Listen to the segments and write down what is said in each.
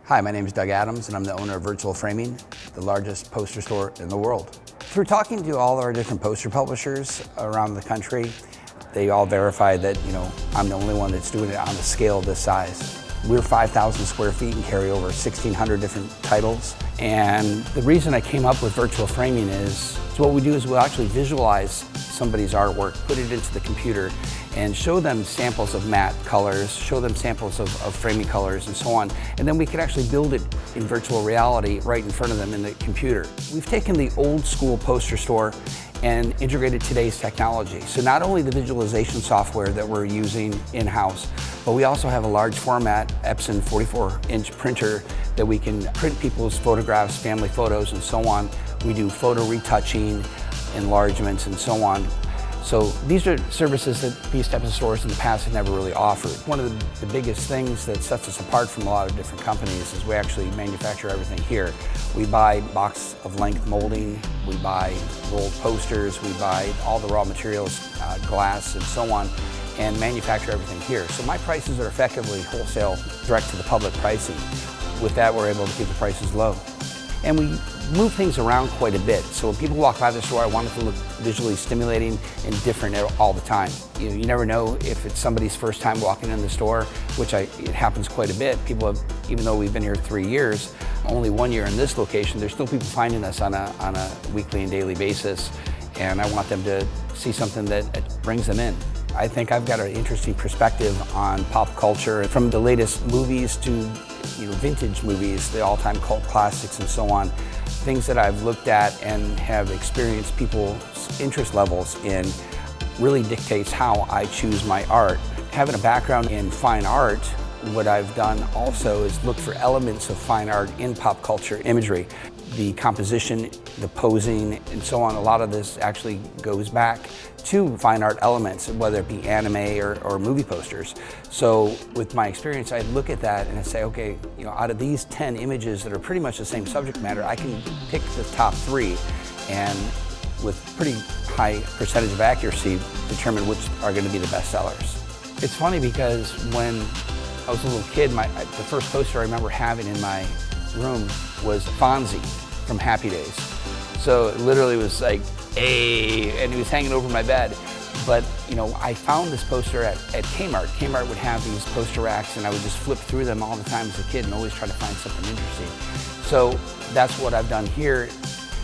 Hi, my name is Doug Adams, and I'm the owner of Virtual Framing, the largest poster store in the world. Through talking to all our different poster publishers around the country, they all verify that, I'm the only one that's doing it on a scale this size. We're 5,000 square feet and carry over 1,600 different titles. And the reason I came up with virtual framing is, so what we do is we'll actually visualize somebody's artwork, put it into the computer, and show them samples of matte colors, show them samples of framing colors and so on. And then we can actually build it in virtual reality right in front of them in the computer. We've taken the old school poster store and integrated today's technology. So not only the visualization software that we're using in-house, but we also have a large format Epson 44-inch printer that we can print people's photographs, family photos, and so on. We do photo retouching, enlargements, and so on. So these are services that these types of stores in the past have never really offered. One of the biggest things that sets us apart from a lot of different companies is we actually manufacture everything here. We buy box of length molding, we buy rolled posters, we buy all the raw materials, glass and so on, and manufacture everything here. So my prices are effectively wholesale, direct to the public pricing. With that, we're able to keep the prices low. And we move things around quite a bit. So when people walk by the store, I want it to look visually stimulating and different all the time. You never know if it's somebody's first time walking in the store, which it happens quite a bit. People have, even though we've been here 3 years, only 1 year in this location, there's still people finding us on a weekly and daily basis. And I want them to see something that brings them in. I think I've got an interesting perspective on pop culture, from the latest movies to vintage movies, the all-time cult classics and so on. Things that I've looked at and have experienced people's interest levels in really dictates how I choose my art. Having a background in fine art, what I've done also is look for elements of fine art in pop culture imagery. The composition, the posing, and so on, a lot of this actually goes back to fine art elements, whether it be anime or movie posters. So with my experience, I look at that and I say, okay, out of these 10 images that are pretty much the same subject matter, I can pick the top 3 and with pretty high percentage of accuracy, determine which are going to be the best sellers. It's funny because when I was a little kid, the first poster I remember having in my room was Fonzie from Happy Days. So it literally was like, hey, and he was hanging over my bed. But I found this poster at Kmart. Kmart would have these poster racks and I would just flip through them all the time as a kid and always try to find something interesting. So that's what I've done here.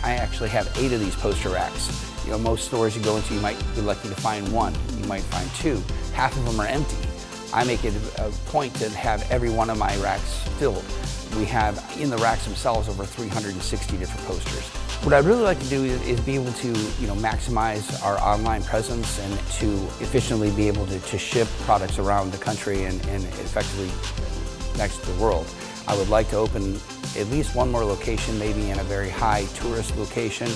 I actually have 8 of these poster racks. Most stores you go into, you might be lucky to find 1, you might find 2. Half of them are empty. I make it a point to have every one of my racks filled. We have in the racks themselves over 360 different posters. What I'd really like to do is be able to maximize our online presence and to efficiently be able to ship products around the country and effectively next to the world. I would like to open at least one more location, maybe in a very high tourist location,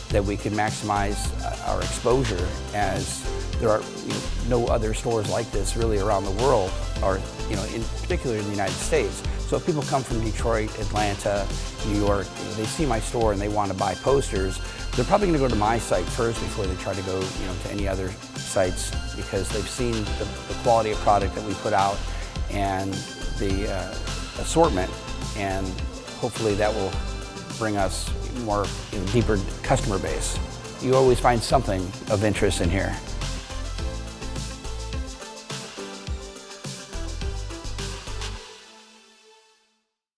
that we can maximize our exposure, as there are no other stores like this really around the world, or in particular in the United States. So if people come from Detroit, Atlanta, New York, they see my store and they want to buy posters, they're probably going to go to my site first before they try to go to any other sites, because they've seen the quality of product that we put out and the assortment, and hopefully that will bring us more deeper customer base. You always find something of interest in here.